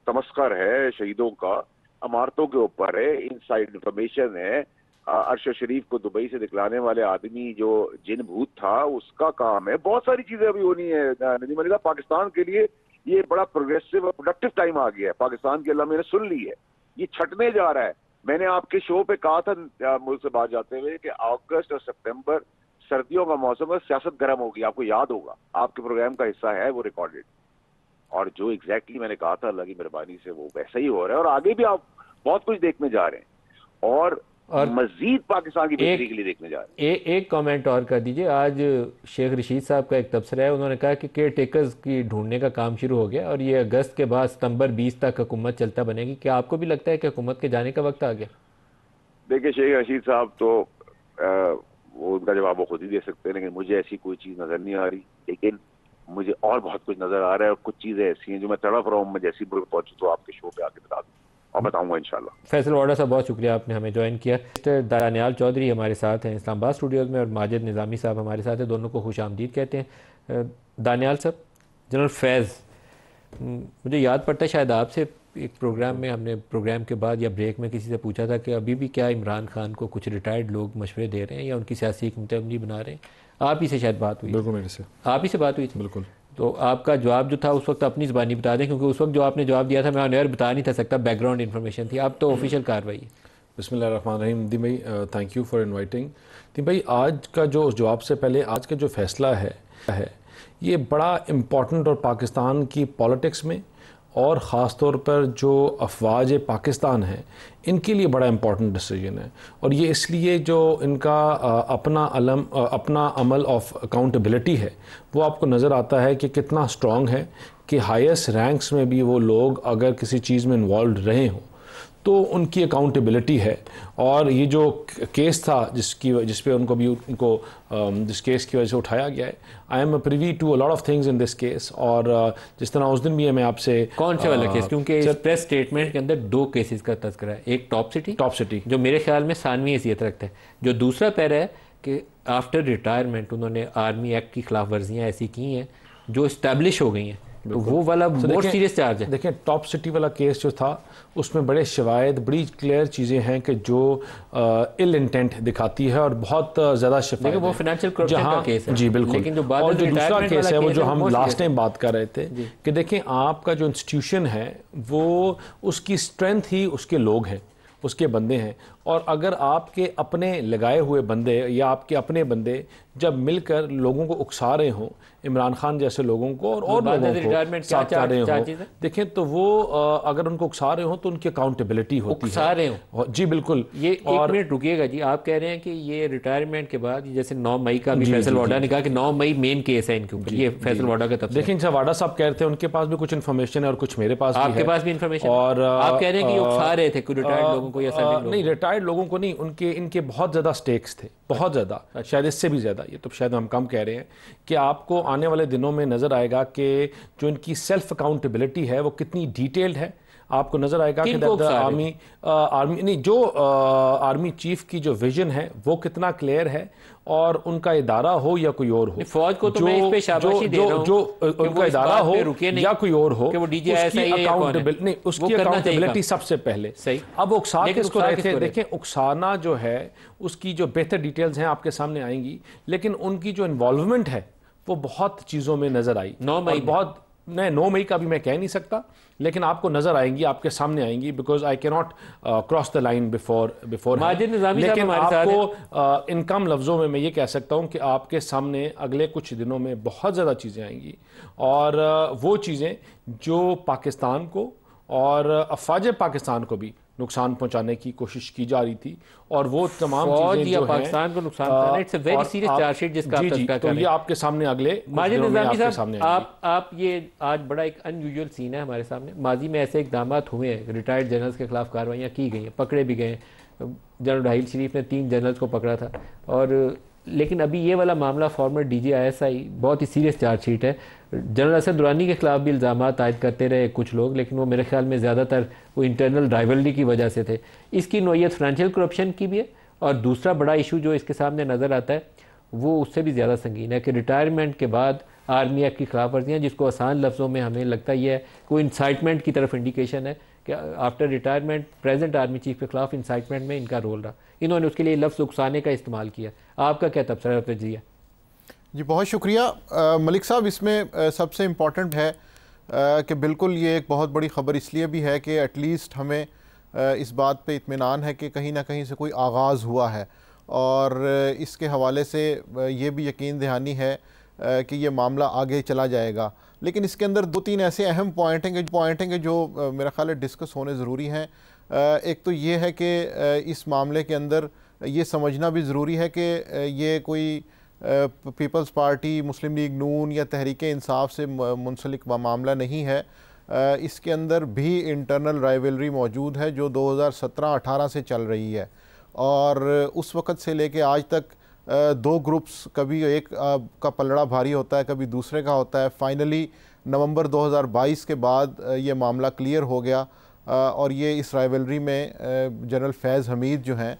तमस्कर है शहीदों का, अमारतों के ऊपर है, इनसाइड इंफॉर्मेशन है, अरशद शरीफ को दुबई से दिखलाने वाले आदमी जो जिन भूत था उसका काम है, बहुत सारी चीजें अभी होनी है। नदीम अली साहब, पाकिस्तान के लिए ये बड़ा प्रोग्रेसिव और प्रोडक्टिव टाइम आ गया है। पाकिस्तान की अल्लाह मैंने सुन ली है, ये छटने जा रहा है। मैंने आपके शो पे कहा था मुझ से बात जाते हुए कि अगस्त और सितंबर सर्दियों का मौसम है, सियासत गर्म होगी, आपको याद होगा, आपके प्रोग्राम का हिस्सा है वो रिकॉर्डेड, और जो एग्जैक्टली मैंने कहा था अल्लाह की मेहरबानी से वो वैसा ही हो रहा है, और आगे भी आप बहुत कुछ देखने जा रहे हैं और मजीद पाकिस्तान की बेहतरी के लिए देखने जा रहे हैं। एक कमेंट और कर दीजिए। आज शेख रशीद साहब का एक तबसरा है, उन्होंने कहा कि केयर टेकर्स की ढूंढने का काम शुरू हो गया और ये अगस्त के बाद सितंबर 20 तक हुकूमत चलता बनेगी। क्या आपको भी लगता है कि हुकूमत के जाने का वक्त आ गया? देखिए शेख रशीद साहब तो वो उनका जवाब वो खुद ही दे सकते हैं, लेकिन मुझे ऐसी कोई चीज नजर नहीं आ रही। लेकिन मुझे और बहुत कुछ नजर आ रहा है और कुछ चीजें ऐसी हैं जो मैं तड़प रहा हूँ, मैं जैसी मुल्क पहुंचू तो आपके शो पे आके बता दूँ और बताऊंगा इंशाल्लाह। फैसल वाडा साहब, बहुत शुक्रिया आपने हमें ज्वाइन किया। मिस्टर दानियाल चौधरी हमारे साथ हैं इस्लामाबाद स्टूडियोज़ में और माजिद निज़ामी साहब हमारे साथ हैं, दोनों को खुश आमदीद कहते हैं। दानियाल साहब, जनरल फैज़, मुझे याद पड़ता है शायद आपसे एक प्रोग्राम में, हमने प्रोग्राम के बाद या ब्रेक में किसी से पूछा था कि अभी भी क्या इमरान खान को कुछ रिटायर्ड लोग मशवरे दे रहे हैं या उनकी सियासी हुकूमत बना रहे हैं? आप ही से शायद बात हुई। बिल्कुल, मेरे से आप ही से बात हुई थी। बिल्कुल। तो आपका जवाब जो था उस वक्त अपनी ज़बानी बता दें, क्योंकि उस वक्त जो आपने जवाब दिया था मैं ऑन एयर बता नहीं था सकता, बैकग्राउंड इन्फॉर्मेशन थी। अब तो ऑफिशियल कार्रवाई है। बिस्मिल्लाहिर्रहमानिर्रहीम। दी भाई, थैंक यू फॉर इनवाइटिंग। दी भाई, आज का जो जवाब से पहले आज का जो फैसला है ये बड़ा इम्पॉर्टेंट और पाकिस्तान की पॉलिटिक्स में और ख़ास तौर पर जो अफवाज पाकिस्तान है इनके लिए बड़ा इम्पॉर्टेंट डिसीजन है। और ये इसलिए जो इनका अपना अमल ऑफ अकाउंटेबिलिटी है वो आपको नज़र आता है कि कितना स्ट्रॉन्ग है, कि हाईएस्ट रैंक्स में भी वो लोग अगर किसी चीज़ में इन्वॉल्व रहे हों तो उनकी अकाउंटेबिलिटी है। और ये जो केस था जिस पे उनको जिस केस की वजह से उठाया गया है, I am privy to a lot of things in this case. और जिस तरह उस दिन भी है, मैं आपसे कौन से वाला केस, क्योंकि इस प्रेस स्टेटमेंट के अंदर दो केसेस का तज़किरा है। एक टॉप सिटी जो मेरे ख्याल में सानवी हैसियत रखता है, जो दूसरा पैरा है कि आफ्टर रिटायरमेंट उन्होंने आर्मी एक्ट की खिलाफ वर्जियाँ ऐसी की हैं जो इस्टेब्लिश हो गई हैं, तो वो वाला मोर सीरियस चार्ज है। देखें, टॉप सिटी वाला केस जो था उसमें बड़े शवायद, बड़ी क्लियर चीज़ें हैं कि जो इल इंटेंट दिखाती है और बहुत ज़्यादा शफायत। वो फाइनेंशियल करप्शन का केस है। जी बिल्कुल। लेकिन जो और जो दूसरा केस है वो जो हम लास्ट टाइम बात कर रहे थे कि देखें, आपका जो इंस्टीट्यूशन है वो उसकी स्ट्रेंथ ही उसके लोग हैं, उसके बंदे हैं। और अगर आपके अपने लगाए हुए बंदे या आपके अपने बंदे जब मिलकर लोगों को उकसा रहे हों, इमरान खान जैसे लोगों को और लोगों को साथ कर रहे हों, देखें तो वो अगर उनको उकसा रहे हो तो उनकी अकाउंटेबिलिटी होती है। रहे हो जी बिल्कुल। ये एक मिनट रुकिएगा जी, आप कह रहे हैं कि ये रिटायरमेंट के बाद जैसे 9 मई का भी फैसल वाडा ने कहा कि 9 मई मेन केस है इनके ऊपर, ये फैसल वाडा का तब। देखिए, वाडा साहब कह रहे थे उनके पास भी कुछ इन्फॉर्मेशन है और कुछ मेरे पास भी है। आपके पास भी इन्फॉर्मेशन और आप कह रहे हैं कि उकसा रहे थे कोई रिटायर्ड लोगों को या सभी नहीं, रिटायर्ड लोगों को नहीं, इनके बहुत ज़्यादा स्टेक्स थे, बहुत ज़्यादा, शायद इससे भी ज़्यादा, ये तो शायद हम कम कह रहे हैं। कि आपको आने वाले दिनों में नज़र आएगा कि जो इनकी सेल्फ अकाउंटेबिलिटी है वो कितनी डिटेल्ड है। आपको नजर आएगा कि आर्मी नहीं, जो आर्मी चीफ की जो विजन है वो कितना क्लियर है, और उनका इदारा हो या कोई और हो, फौज को तो मैं इस पे शाबाशी दे रहा हूं जो उनका इदारा हो या कोई और हो, उसकी अकाउंटेबिलिटी सबसे पहले। सही। अब वो उकसा किसको रहे थे? देखें, उकसाना जो है उसकी जो बेहतर डिटेल्स हैं आपके सामने आएंगी, लेकिन उनकी जो इन्वॉल्वमेंट है वो बहुत चीज़ों में नजर आई। 9 मई बहुत नहीं, 9 मई का भी मैं कह नहीं सकता, लेकिन आपको नजर आएंगी, आपके सामने आएंगी, because I can not cross the line before. लेकिन आपको इन कम लफ्ज़ों में मैं ये कह सकता हूँ कि आपके सामने अगले कुछ दिनों में बहुत ज़्यादा चीज़ें आएंगी, और वो चीज़ें जो पाकिस्तान को और अफवाज पाकिस्तान को भी नुकसान पहुंचाने की कोशिश की जा रही थी, और वो तमाम चीजें जो पाकिस्तान को नुकसान पहुंचाना, it's a very serious chargesheet जिसका आप तज़किरा कर रहे हैं। ये आपके सामने अगले माजिद निज़ामी साहब, आप ये आज बड़ा एक अनयूजुअल सीन है हमारे सामने। माजी में ऐसे इक़दाम हुए हैं, रिटायर्ड जनरल्स के खिलाफ कार्रवाइयाँ की गई हैं, पकड़े भी गए। जनरल राहील शरीफ ने 3 जनरल्स को पकड़ा था, और लेकिन अभी ये वाला मामला फॉर्मर DGISI बहुत ही सीरियस चार्जशीट है। जनरल असद दुरानी के खिलाफ भी इल्ज़ाम आयद करते रहे कुछ लोग, लेकिन वो मेरे ख्याल में ज़्यादातर वो इंटरनल राइवलरी की वजह से थे। इसकी नोयत फाइनेंशियल करप्शन की भी है, और दूसरा बड़ा इशू जो इसके सामने नज़र आता है वो उससे भी ज़्यादा संगीन है कि रिटायरमेंट के बाद आर्मी एक्ट की खिलाफ वर्जियाँ, जिसको आसान लफ्ज़ों में हमें लगता ही है कोई इंसाइटमेंट की तरफ इंडिकेशन है कि after retirement present army chief के खिलाफ इंसाइटमेंट में इनका रोल रहा। इन्होंने उसके लिए लफ्ज़ उकसाने का इस्तेमाल किया। आपका क्या तबसरा तजिया? जी बहुत शुक्रिया मलिक साहब। इसमें सबसे इम्पॉर्टेंट है कि बिल्कुल ये एक बहुत बड़ी ख़बर इसलिए भी है कि एटलीस्ट हमें इस बात पे इत्मीनान है कि कहीं ना कहीं से कोई आगाज़ हुआ है, और इसके हवाले से ये भी यकीन दहानी है कि ये मामला आगे चला जाएगा। लेकिन इसके अंदर दो तीन ऐसे अहम पॉइंट हैं जो मेरा ख्याल है डिस्कस होने ज़रूरी हैं। एक तो ये है कि इस मामले के अंदर ये समझना भी ज़रूरी है कि ये कोई पीपल्स पार्टी, मुस्लिम लीग नून या तहरीक इंसाफ से मुंसलिक मामला नहीं है। इसके अंदर भी इंटरनल राइवलरी मौजूद है जो 2017-18 से चल रही है, और उस वक़्त से लेके आज तक दो ग्रुप्स, कभी एक का पलड़ा भारी होता है, कभी दूसरे का होता है। फाइनली नवंबर 2022 के बाद ये मामला क्लियर हो गया, और ये इस राइवलरी में जनरल फैज़ हमीद जो हैं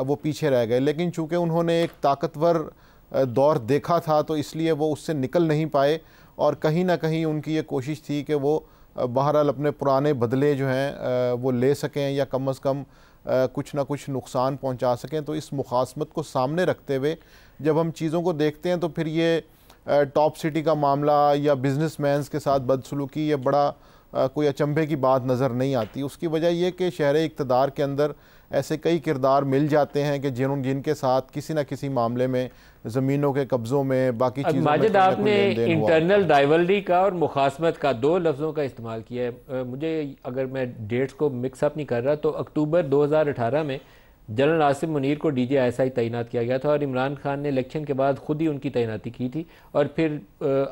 वो पीछे रह गए। लेकिन चूँकि उन्होंने एक ताकतवर दौर देखा था तो इसलिए वो उससे निकल नहीं पाए, और कहीं ना कहीं उनकी ये कोशिश थी कि वो बहरहाल अपने पुराने बदले जो हैं वो ले सकें, या कम अज़ कम कुछ ना कुछ नुकसान पहुंचा सकें। तो इस मुखासमत को सामने रखते हुए जब हम चीज़ों को देखते हैं तो फिर ये टॉप सिटी का मामला या बिजनेसमैन्स के साथ बदसलूकी, ये बड़ा कोई अचंभे की बात नज़र नहीं आती। उसकी वजह यह कि शहर इक़्तिदार के अंदर ऐसे कई किरदार मिल जाते हैं कि जिनके साथ किसी न किसी मामले में, ज़मीनों के कब्ज़ों में, बाकी चीज़ों में माजिद आपने इंटरनल राइवलरी का और मुखासमत का दो लफ्ज़ों का इस्तेमाल किया है। मुझे, अगर मैं डेट्स को मिक्सअप नहीं कर रहा, तो अक्टूबर 2018 में जनरल आसिम मुनीर को DGISI तैनात किया गया था, और इमरान खान ने इलेक्शन के बाद खुद ही उनकी तैनाती की थी। और फिर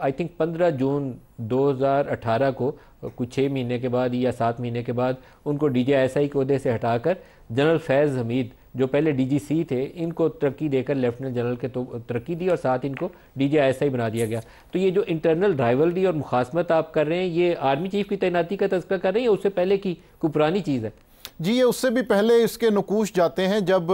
आई थिंक 15 जून 2018 को, कुछ 6 महीने के बाद या 7 महीने के बाद, उनको DGISI के ओहदे से हटाकर जनरल फैज़ हमीद, जो पहले DGC थे, इनको तरक्की देकर लेफ्टिनेंट जनरल के तो तरक्की दी, और साथ इनको DGISI बना दिया गया। तो ये जो इंटरनल राइवलरी और मुखासमत आप कर रहे हैं, ये आर्मी चीफ की तैनाती का तज़किरा कर रहे हैं या उससे पहले की कोई पुरानी चीज़ है? जी, ये उससे भी पहले इसके नकूश जाते हैं, जब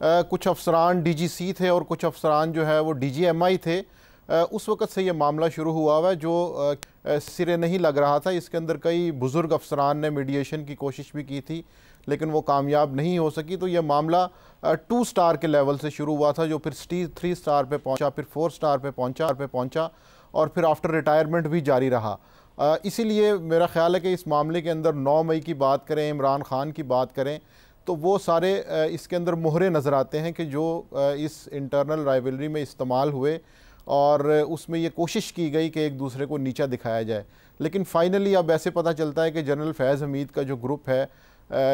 कुछ अफसरान DGC थे और कुछ अफसरान जो है वो DGMI थे। उस वक़्त से ये मामला शुरू हुआ हुआ है जो सिरे नहीं लग रहा था। इसके अंदर कई बुज़ुर्ग अफसरान ने मीडिएशन की कोशिश भी की थी, लेकिन वो कामयाब नहीं हो सकी। तो ये मामला 2 स्टार के लेवल से शुरू हुआ था, जो फिर 3 स्टार पे पहुंचा, फिर 4 स्टार पे पहुंचा, और फिर आफ्टर रिटायरमेंट भी जारी रहा। इसीलिए मेरा ख़्याल है कि इस मामले के अंदर 9 मई की बात करें, इमरान खान की बात करें, तो वो सारे इसके अंदर मोहरे नज़र आते हैं कि जो इस इंटरनल राइवलरी में इस्तेमाल हुए, और उसमें ये कोशिश की गई कि एक दूसरे को नीचा दिखाया जाए। लेकिन फ़ाइनली अब ऐसे पता चलता है कि जनरल फैज़ हमीद का जो ग्रुप है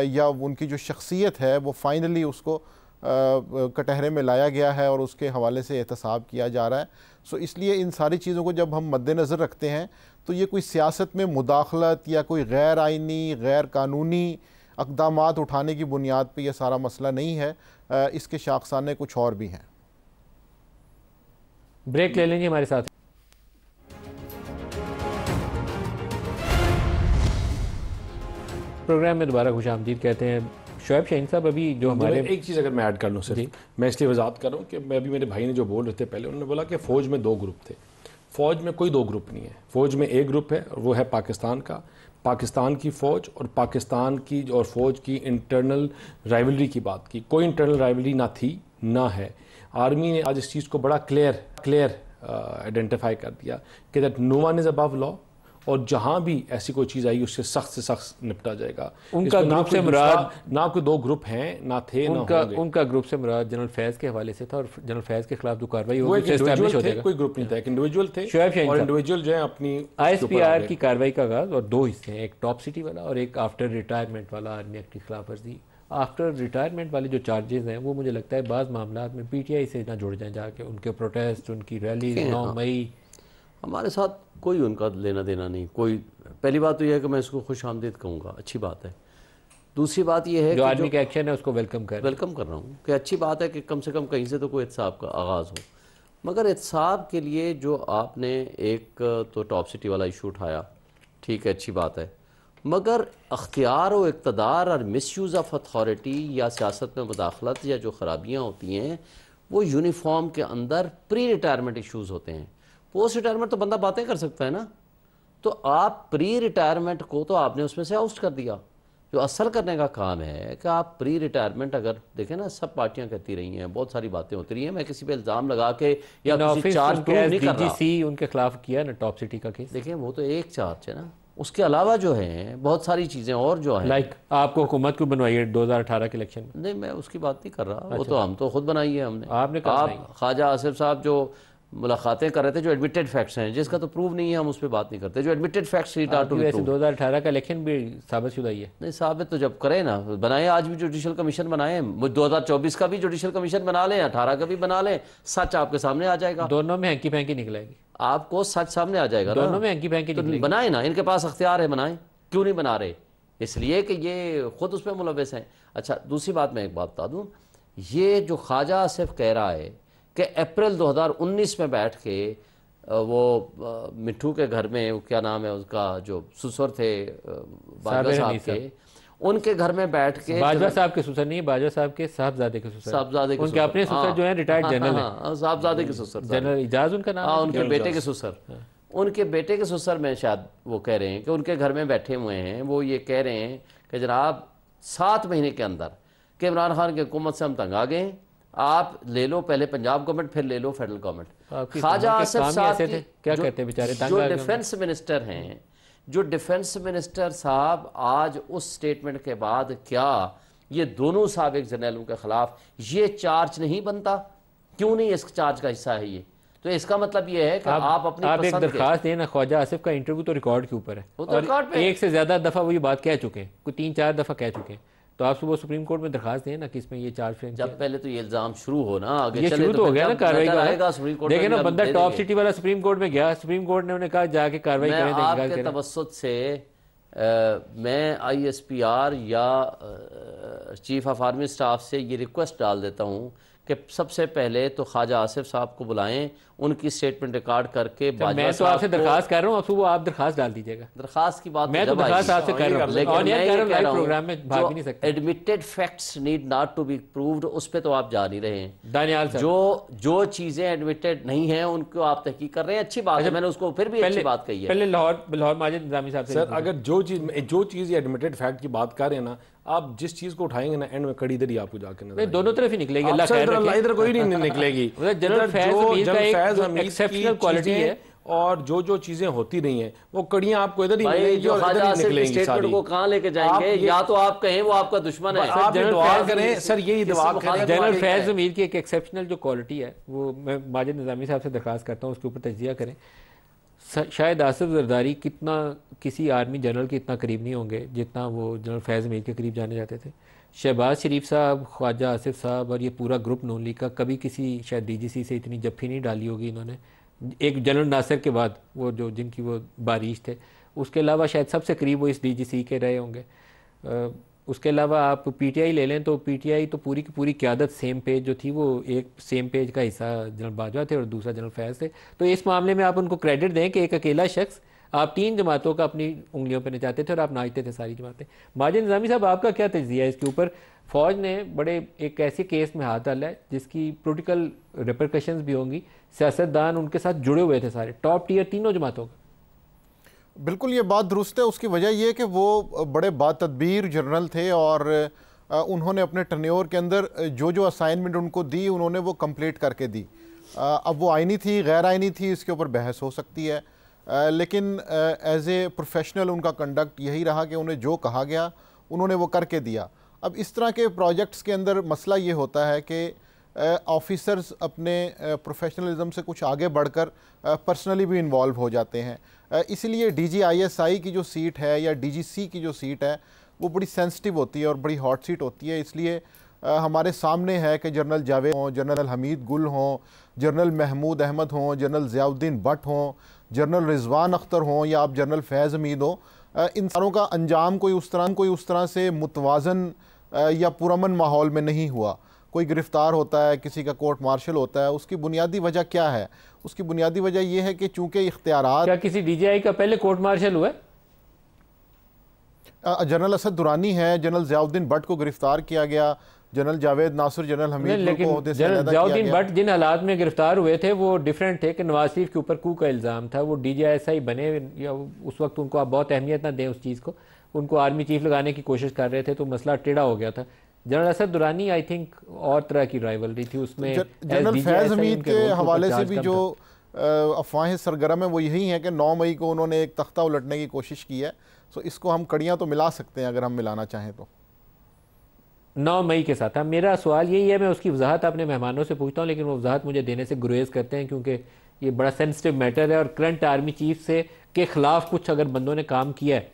या उनकी जो शख्सियत है, वो फ़ाइनली उसको कटहरे में लाया गया है और उसके हवाले से एहतसाब किया जा रहा है। सो इसलिए इन सारी चीज़ों को जब हम मद्देनज़र रखते हैं तो ये कोई सियासत में मुदाखलत या कोई गैर आइनी, गैर कानूनी इक़दामात उठाने की बुनियाद पर यह सारा मसला नहीं है। इसके शाखसाने कुछ और भी हैं। ब्रेक ले लेंगे हमारे साथ। प्रोग्राम में दोबारा खुशामदीद कहते हैं। शोएब शाहीन साहब, अभी जो हमारे, एक चीज़ अगर मैं ऐड कर लूँ सर, मैं इसलिए वजाहत कर रहा हूँ कि मैं अभी, मेरे भाई ने जो बोल रहे थे पहले, उन्होंने बोला कि फ़ौज में 2 ग्रुप थे। फ़ौज में कोई 2 ग्रुप नहीं है। फ़ौज में एक ग्रुप है, वो है पाकिस्तान का, पाकिस्तान की फ़ौज, और पाकिस्तान की और फ़ौज की इंटरनल राइवलरी की बात की। कोई इंटरनल राइवलरी ना थी ना है। आर्मी ने आज इस चीज़ को बड़ा क्लियर आइडेंटिफाई कर दिया कि that no one is above law, और जहाँ भी ऐसी कोई चीज़ आई उससे सख्त निपटा जाएगा। उनका ग्रुप से मुराद ना कोई 2 ग्रुप हैं, ना थे, उनका ग्रुप से मुराद जनरल फैज़ के हवाले से था, और जनरल फैज़ के खिलाफ जो कार्रवाई हुई कोई ग्रुप नहीं था, एक इंडिविजुअल थे, और इंडिविजुअल जो है अपनी ISPR की कार्रवाई का आगाज, और 2 हिस्से हैं, एक टॉप सिटी वाला और एक आफ्टर रिटायरमेंट वाला आर्मी एक्ट की खिलाफ वर्जी। आफ्टर रिटायरमेंट वाले जो चार्जेस हैं वो मुझे लगता है बाज़ मामला में PTI से ना जुड़ जाएं जाके, उनके प्रोटेस्ट, उनकी रैली 9 मई, हमारे साथ कोई उनका लेना देना नहीं। कोई, पहली बात तो यह है कि मैं इसको खुश आमदीद कहूँगा, अच्छी बात है। दूसरी बात यह है जो कि आर्मी का एक्शन है उसको वेलकम कर रहा हूँ कि अच्छी बात है कि कम से कम कहीं से तो कोई एहतसाब का आगाज़ हो, मगर एहतसाब के लिए जो आपने एक तो टॉप सिटी वाला इशू उठाया, ठीक है, अच्छी बात है, मगर अख्तियार व इक़्तिदार और मिसयूज़ ऑफ अथॉरिटी या सियासत में मुदाखलत या जो ख़राबियाँ होती हैं वो यूनिफॉर्म के अंदर प्री रिटायरमेंट इशूज़ होते हैं। पोस्ट रिटायरमेंट तो बंदा बातें कर सकता है ना, तो आप प्री रिटायरमेंट को तो आपने उसमें से आउट कर दिया। जो असल करने का काम है कि आप प्री रिटायरमेंट, अगर देखें ना, सब पार्टियां कहती रही हैं, बहुत सारी बातें होती रही हैं, मैं किसी पे इल्ज़ाम लगा के या किसी चार्ज प्रूव नहीं कर रहा। उनके खिलाफ किया ना टॉप सिटी का केस, देखें वो तो एक चार्ज है ना, उसके अलावा जो है बहुत सारी चीज़ें और जो है, लाइक आपको हुकूमत क्यों बनवाई है 2018 के इलेक्शन में? नहीं, मैं उसकी बात नहीं कर रहा, वो तो हम तो खुद बनाई है हमने। आपने आप ख्वाजा आसिफ साहब जो मुलाकातें कर रहे थे, जो एडमिटेड फैक्ट्स हैं, जिसका तो प्रूव नहीं है, हम उस पर बात नहीं करते, जो एडमिटेड फैक्ट्स ही डाट टू बी प्रूव। 2018 का इलेक्शन भी साबित शुदा ही है। नहीं, साबित तो जब करें ना, बनाए, आज भी जुडिशल कमीशन बनाए, 2024 का भी जुडिशल कमीशन बना लें, 18 का भी बना लें, सच आपके सामने आ जाएगा। दोनों में हैंकी पैंकी निकलेगी, आपको सच सामने आ जाएगा, दोनों में हैंकी पैंकी तो बनाए ना, इनके पास अख्तियार है, बनाए, क्यों नहीं बना रहे? इसलिए कि ये खुद उसमें मुलव्वस हैं। अच्छा, दूसरी बात मैं एक बात बता दूँ, ये जो ख्वाजा आसिफ कह रहा है कि अप्रैल 2019 में बैठ के वो मिट्ठू के घर में, क्या नाम है उसका, जो ससुर थे बाजवा साहब के, उनके घर में बैठ के, बाजवा साहब के ससुर नहीं, बाजवा साहब के साहबजादे के ससुर, साहबजादे के उनके अपने ससुर जो है रिटायर्ड जनरल है, साहबजादे के ससुर, जनरल इजाज उनका नाम है, उनके बेटे के ससुर, उनके बेटे के ससुर में शायद वो कह रहे हैं कि उनके घर में बैठे हुए हैं, वो ये कह रहे हैं कि जनाब 7 महीने के अंदर कि इमरान खान की हुकूमत से हम तंग आ गए, आप ले लो पहले पंजाब गवर्नमेंट, फिर ले लो फेडरल गवर्नमेंट। ख्वाजा आसिफ साहब क्या कहते हैं बेचारे, जो डिफेंस मिनिस्टर हैं, जो डिफेंस मिनिस्टर साहब आज उस स्टेटमेंट के बाद क्या ये दोनों साबिक जनरलों के खिलाफ ये चार्ज नहीं बनता? क्यों नहीं इस चार्ज का हिस्सा है ये? तो इसका मतलब ये है कि आप अपनी आप एक दरखास्त देना, ख्वाजा आसिफ का इंटरव्यू तो रिकॉर्ड के ऊपर है, और एक से ज्यादा दफा वो ये बात कह चुके हैं, कोई 3-4 दफा कह चुके हैं, तो आप सुबह सुप्रीम कोर्ट में दरखास्त दें ना कि इसमें ये चार्ज फ्रेम, जब पहले तो ये इल्जाम शुरू हो ना, आगे ये शुरू तो हो गया ना कार्रवाई का। देखे ना, बंदा टॉप सिटी वाला सुप्रीम कोर्ट में गया, सुप्रीम कोर्ट ने उन्हें कहा जाके कार्रवाई करें। आपके तवस्सुत से मैं ISPR या चीफ ऑफ आर्मी स्टाफ से ये रिक्वेस्ट डाल देता हूँ कि सबसे पहले तो ख्वाजा आसिफ साहब को बुलाएं, उनकी स्टेटमेंट रिकॉर्ड करके। मैं तो आपसे दरखास्त कर रहा हूँ, अब वो आप दरखास्त डाल दीजिएगा। दरखास्त की बात मैं तो दरखास्त आपसे कर रहा हूँ, लेकिन मैं कह रहा हूँ प्रोग्राम में भाग भी नहीं सकते। Admitted facts need not to be proved, उस पे तो आप जा नहीं रहे हैं दानियाल साहब। जो चीजें एडमिटेड नहीं है उनको आप तहकीक कर रहे हैं, अच्छी बात है, मैंने उसको फिर भी अच्छी बात कही है। पहले लाहौर माजिद निजामी साहब से, सर अगर जो चीज़ एडमिटेड फैक्ट की बात कर रहे हैं ना, आप जिस चीज को उठाएंगे ना, एंड में कड़ी दरी आपको जाके नजर दोनों तरफ ही निकलेगी, अल्लाह खैर रखे, इधर कोई नहीं निकलेगी। जनरल फैज हमीद का एक्सेप्शनल क्वालिटी है, और जो चीजें होती रही हैं वो कड़ियां आपको इधर ही मिलेंगी और इधर ही निकलेंगी सारी। को कहां लेके जाएंगे? या तो आप कहें वो आपका दुश्मन है, आप दुआ करें सर, यही दुआ करें। जनरल फैज हमीद की एक एक्सेप्शनल जो क्वालिटी है, वो मैं माजिद निजामी साहब से दरखास्त करता हूँ उसके ऊपर तज्जिया करें। शायद आसिफ जरदारी कितना किसी आर्मी जनरल के इतना करीब नहीं होंगे जितना वो जनरल फैज़ हमीद के करीब जाने जाते थे। शहबाज शरीफ साहब, ख्वाजा आसिफ साहब और ये पूरा ग्रुप नून लीग का कभी किसी शायद DGC से इतनी जफ्फी नहीं डाली होगी इन्होंने, एक जनरल नासिर के बाद, वो जो जिनकी वो बारिश थे, उसके अलावा शायद सबसे करीब वो इस DGC के रहे होंगे। उसके अलावा आप PTI ले लें तो PTI तो पूरी की पूरी क़यादत सेम पेज जो थी, वो एक सेम पेज का हिस्सा जनरल बाजवा थे और दूसरा जनरल फैज़ थे। तो इस मामले में आप उनको क्रेडिट दें कि एक अकेला शख्स आप 3 जमातों का अपनी उंगलियों पर नचाते थे और आप नाचते थे सारी जमातें। माजिद निजामी साहब, आपका क्या तज्जिया है इसके ऊपर? फ़ौज ने बड़े एक ऐसे केस में हाथ डाला है जिसकी पोलिटिकल रिपरकशंस भी होंगी, सियासतदान उनके साथ जुड़े हुए थे सारे, टॉप टियर तीनों जमातों का। बिल्कुल ये बात दुरुस्त है। उसकी वजह ये कि वो बड़े बातदबीर जनरल थे और उन्होंने अपने टर्न्योर के अंदर जो असाइनमेंट उनको दी उन्होंने वो कंप्लीट करके दी। अब वो आईनी थी गैर आईनी थी, इसके ऊपर बहस हो सकती है, लेकिन एज ए प्रोफेशनल उनका कंडक्ट यही रहा कि उन्हें जो कहा गया उन्होंने वो करके दिया। अब इस तरह के प्रोजेक्ट्स के अंदर मसला ये होता है कि ऑफिसर्स अपने प्रोफेशनलिज्म से कुछ आगे बढ़कर पर्सनली भी इन्वॉल्व हो जाते हैं। इसलिए DGISI की जो सीट है या DGC की जो सीट है वो बड़ी सेंसिटिव होती है और बड़ी हॉट सीट होती है। इसलिए हमारे सामने है कि जनरल जावेद हों, जनरल हमीद गुल हों, जनरल महमूद अहमद हों, जनरल ज़ियाउद्दीन भट्ट हों, जनरल रिजवान अख्तर हों या आप जनरल फैज़ हमीद हो, इन सारों का अंजाम कोई उस तरह से मुतवाज़न या पुरअमन माहौल में नहीं हुआ। कोई गिरफ़्तार होता है, किसी का कोर्ट मार्शल होता है, उसकी बुनियादी वजह क्या है? उसकी बुनियादी वजह यह है कि चूँकि इख्तियारात। क्या किसी DJI का पहले कोर्ट मार्शल हुआ है? जनरल असद दुरानी है, जनरल ज़ियाउद्दीन भट्ट को गिरफ़्तार किया गया, जनरल जावेद नासिर, जनरल हमीद लेकिन जनरल ज़ियाउद्दीन भट्ट जिन हालात में गिरफ्तार हुए थे वो डिफरेंट थे कि नवाज शरीफ के ऊपर कू का इल्ज़ाम था। वो DJI बने या उस वक्त उनको आप बहुत अहमियत ना दें उस चीज़ को, उनको आर्मी चीफ लगाने की कोशिश कर रहे थे तो मसला टेढ़ा हो गया था। General Asad Durrani I think और तरह की राइवलरी थी उसमें। जनरल फैज़ हमीद के हवाले से भी जो अफवाहें सरगर्म है वो यही है कि 9 मई को उन्होंने एक तख्ता उलटने की कोशिश की है। सो इसको हम कड़ियाँ तो मिला सकते हैं अगर हम मिलाना चाहें तो 9 मई के साथ। मेरा सवाल यही है, मैं उसकी वजाहत अपने मेहमानों से पूछता हूँ लेकिन वो वजाहत मुझे देने से गुरेज करते हैं क्योंकि ये बड़ा सेंसिटिव मैटर है और करंट आर्मी चीफ से के ख़िलाफ़ कुछ अगर बंदों ने काम किया है,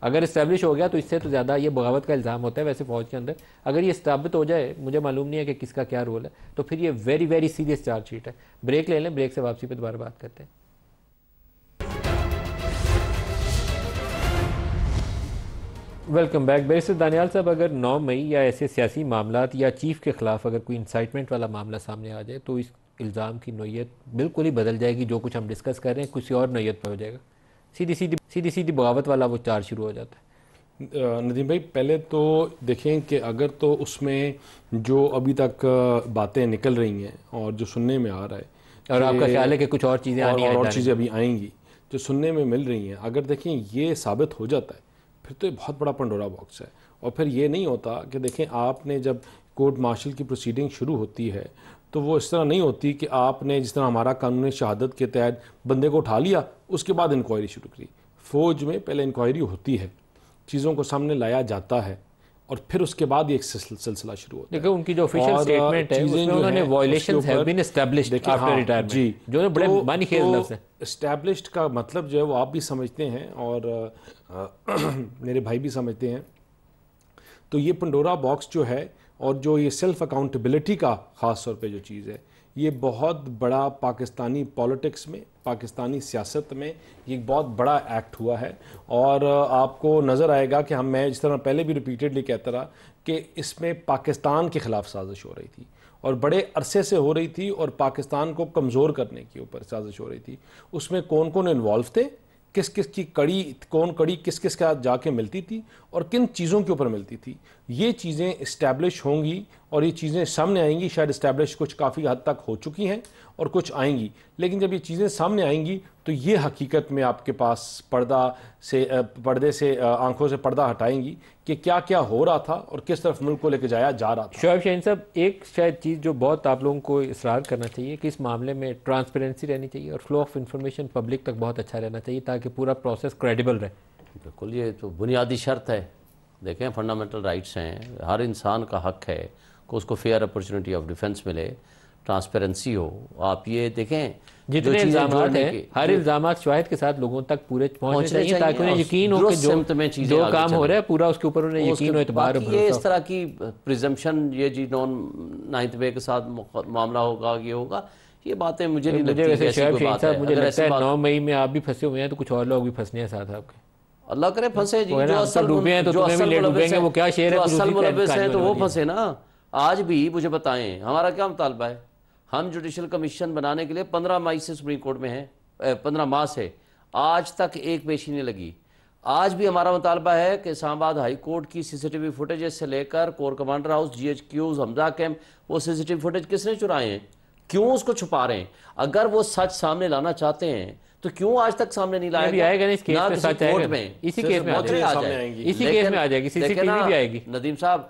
अगर इस्टेब्लिश हो गया तो इससे तो ज़्यादा ये बगावत का इल्ज़ाम होता है वैसे फ़ौज के अंदर। अगर ये साबित हो जाए, मुझे मालूम नहीं है कि किसका क्या रोल है, तो फिर ये वेरी वेरी सीरियस चार्जशीट है। ब्रेक ले लें, ब्रेक से वापसी पर दोबारा बात करते हैं। Welcome back. बैरिस्टर दानियाल साहब, अगर 9 मई या ऐसे सियासी मामलात या चीफ के ख़िलाफ़ अगर कोई इंसाइटमेंट वाला मामला सामने आ जाए तो इस इल्ज़ाम की नोयत बिल्कुल ही बदल जाएगी। जो कुछ हम डिस्कस कर रहे हैं किसी और नोयत पर हो जाएगा, सीधी बगावत वाला वो चार्ज शुरू हो जाता है। नदीम भाई, पहले तो देखें कि अगर तो उसमें जो अभी तक बातें निकल रही हैं और जो सुनने में आ रहा है, और आपका ख्याल है कि कुछ और चीज़ें और चीज़ें अभी आएंगी जो सुनने में मिल रही हैं, अगर देखें ये साबित हो जाता है फिर तो ये बहुत बड़ा पंडोरा बॉक्स है। और फिर ये नहीं होता कि देखें आपने जब कोर्ट मार्शल की प्रोसीडिंग शुरू होती है तो वो इस तरह नहीं होती कि आपने जिस तरह हमारा कानून शहादत के तहत बंदे को उठा लिया उसके बाद इंक्वायरी शुरू करी। फ़ौज में पहले इंक्वायरी होती है, चीज़ों को सामने लाया जाता है और फिर उसके बाद ये एक सिलसिला शुरू होता है। देखो उनकी जो ऑफिशियल स्टेटमेंट है उसमें उन्होंने violations have been established after retirement, जी, जो बड़े मानी खेल लफ्ज़ हैं। एस्टैब्लिश्ड का मतलब जो है वो आप भी समझते हैं और मेरे भाई भी समझते हैं। तो ये पंडोरा बॉक्स जो है और जो ये सेल्फ अकाउंटेबिलिटी का ख़ास तौर पे जो चीज़ है, ये बहुत बड़ा पाकिस्तानी पॉलिटिक्स में, पाकिस्तानी सियासत में ये एक बहुत बड़ा एक्ट हुआ है। और आपको नज़र आएगा कि मैं जिस तरह पहले भी रिपीटेडली कहता रहा कि इसमें पाकिस्तान के ख़िलाफ़ साजिश हो रही थी और बड़े अरसे से हो रही थी और पाकिस्तान को कमज़ोर करने के ऊपर साजिश हो रही थी। उसमें कौन कौन इन्वॉल्व थे, किस किस की कड़ी किस किस के साथ जाके मिलती थी और किन चीज़ों के ऊपर मिलती थी, ये चीज़ें इस्टेब्लिश होंगी और ये चीज़ें सामने आएंगी। शायद इस्टेब्लिश कुछ काफ़ी हद तक हो चुकी हैं और कुछ आएंगी, लेकिन जब ये चीज़ें सामने आएंगी तो ये हकीकत में आपके पास पर्दे से आंखों से पर्दा हटाएंगी कि क्या क्या हो रहा था और किस तरफ मुल्क को लेके जाया जा रहा था। शोएब शाहीन साहब, एक शायद चीज़ जो बहुत आप लोगों को इसरार करना चाहिए कि इस मामले में ट्रांसपेरेंसी रहनी चाहिए और फ्लो ऑफ इंफॉर्मेशन पब्लिक तक बहुत अच्छा रहना चाहिए ताकि पूरा प्रोसेस क्रेडिबल रहे। बिल्कुल, ये तो बुनियादी शर्त है। देखें, फंडामेंटल राइट्स हैं, हर इंसान का हक है कि उसको फेयर अपॉर्चुनिटी ऑफ डिफेंस मिले, ट्रांसपेरेंसी हो। आप ये देखें जितने इल्ज़ामात हैं, हर इल्ज़ामात शवाहिद के साथ लोगों तक पूरे पहुंचने चाहिए ताकि उन्हें यकीन हो कि जो काम हो रहा है पूरा उसके ऊपर उन्हें यकीन हो, एतबार हो। ये इस तरह की प्रिजम्पशन, ये जी 9 मई के साथ मामला होगा, ये होगा, ये बातें मुझे नहीं लगती। वैसे शोएब शाहीन साहब, मुझे लगता है 9 मई में आप भी फंसे हुए हैं तो कुछ और लोग भी फंसने हैं साथ आपके। अल्लाह करे फंसे जी, जो असल डूबे हैं तो तुम्हें भी ले डूबेंगे, वो क्या शेर है, असल मुलविस हैं तो वो फंसे ना। आज भी मुझे बताएं हमारा क्या मुतालबा है? हम जुडिशल कमीशन बनाने के लिए 15 मई से सुप्रीम कोर्ट में हैं, 15 माह से आज तक एक पेशी नहीं लगी। आज भी हमारा मुतालबा है कि इस्लामाबाद हाई कोर्ट की सीसीटीवी फुटेजेस से लेकर core commander house, GHQs, Hamza camp, वो सीसीटीवी फुटेज किसने चुराए हैं? क्यों उसको छुपा रहे हैं? अगर वो सच सामने लाना चाहते हैं तो क्यों आज तक सामने नहीं लाया गया? आएगा नहीं, इस केस में सच आएगा, इसी केस में आ जाएगी, इसी केस में आ जाएगी, सीसीटीवी भी आएगी। नदीम साहब,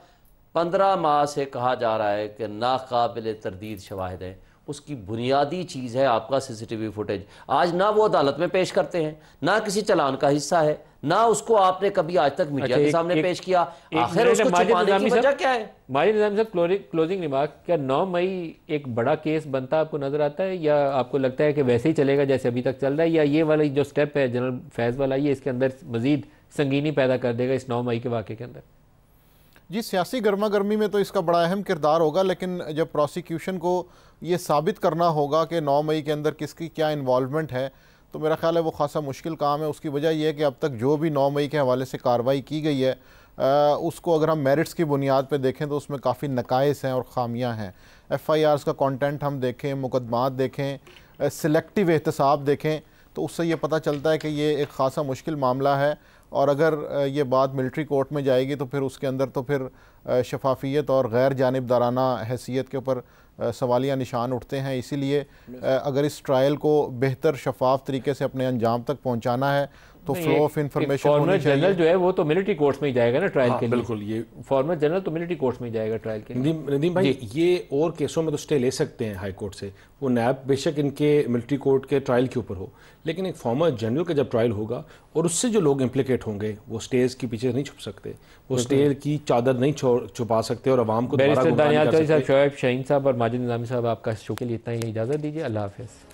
15 माह से कहा जा रहा है कि नाकाबिल तरदीद शवाहिद है। उसकी बुनियादी चीज़ है आपका सीसीटीवी फुटेज। आज ना वो अदालत में पेश करते हैं, ना किसी चालान का हिस्सा है, ना उसको आपने कभी आज तक मीडिया के सामने पेश किया। आखिर उसको छुपाने की वजह क्या है? माजिद निज़ामी साहब, क्लोजिंग रिमार्क, क्या 9 मई एक बड़ा केस बनता आपको नजर आता है या आपको लगता है कि वैसे ही चलेगा जैसे अभी तक चल रहा है, या ये वाला जो स्टेप है जनरल फैज़ वाला, ये इसके अंदर मजीद संगीनी पैदा कर देगा इस 9 मई के वाक़े के अंदर? जी, सियासी गर्मा गर्मी में तो इसका बड़ा अहम किरदार होगा, लेकिन जब प्रोसिक्यूशन को ये साबित करना होगा कि 9 मई के अंदर किसकी क्या इन्वॉल्वमेंट है, तो मेरा ख्याल है वो खासा मुश्किल काम है। उसकी वजह यह है कि अब तक जो भी 9 मई के हवाले से कार्रवाई की गई है उसको अगर हम मेरिट्स की बुनियाद पे देखें तो उसमें काफ़ी नकाइस हैं और ख़ामियाँ हैं। FIRs का कंटेंट हम देखें, मुकदमात देखें, सिलेक्टिव एहतसाब देखें, तो उससे ये पता चलता है कि ये एक ख़ासा मुश्किल मामला है। और अगर ये बात मिलिट्री कोर्ट में जाएगी तो फिर उसके अंदर तो फिर शफाफियत और गैर जानिबदाराना हैसियत के ऊपर सवालिया निशान उठते हैं। इसीलिए अगर इस ट्रायल को बेहतर शफाफ तरीके से अपने अंजाम तक पहुंचाना है तो फ्लो ऑफ इंफॉर्मेशन होनी चाहिए। जनरल जो है वो तो मिलिट्री कोर्ट्स में ही जाएगा ना ट्रायल के लिए। बिल्कुल, ये फॉर्मर जनरल तो मिलिट्री कोर्ट्स में ही जाएगा ट्रायल के लिए। नदीम भाई, ये और केसों में तो स्टे ले सकते हैं हाई कोर्ट से, वो नैब बेशक इनके मिलिट्री कोर्ट के ट्रायल के ऊपर हो, लेकिन एक फॉर्मर जनरल का जब ट्रायल होगा और उससे जो लोग इम्प्लिकेट होंगे वो स्टेज के पीछे नहीं छुप सकते, वो स्टेज की चादर नहीं छुपा सकते और आवाम को बैरिस्टर दानियाल चौधरी साहब, शोएब शाहीन साहब और माजिद निज़ामी साहब, आपका शो के लिए इतना ही, इजाज़त दीजिए। अल्लाह हाफ़िज़।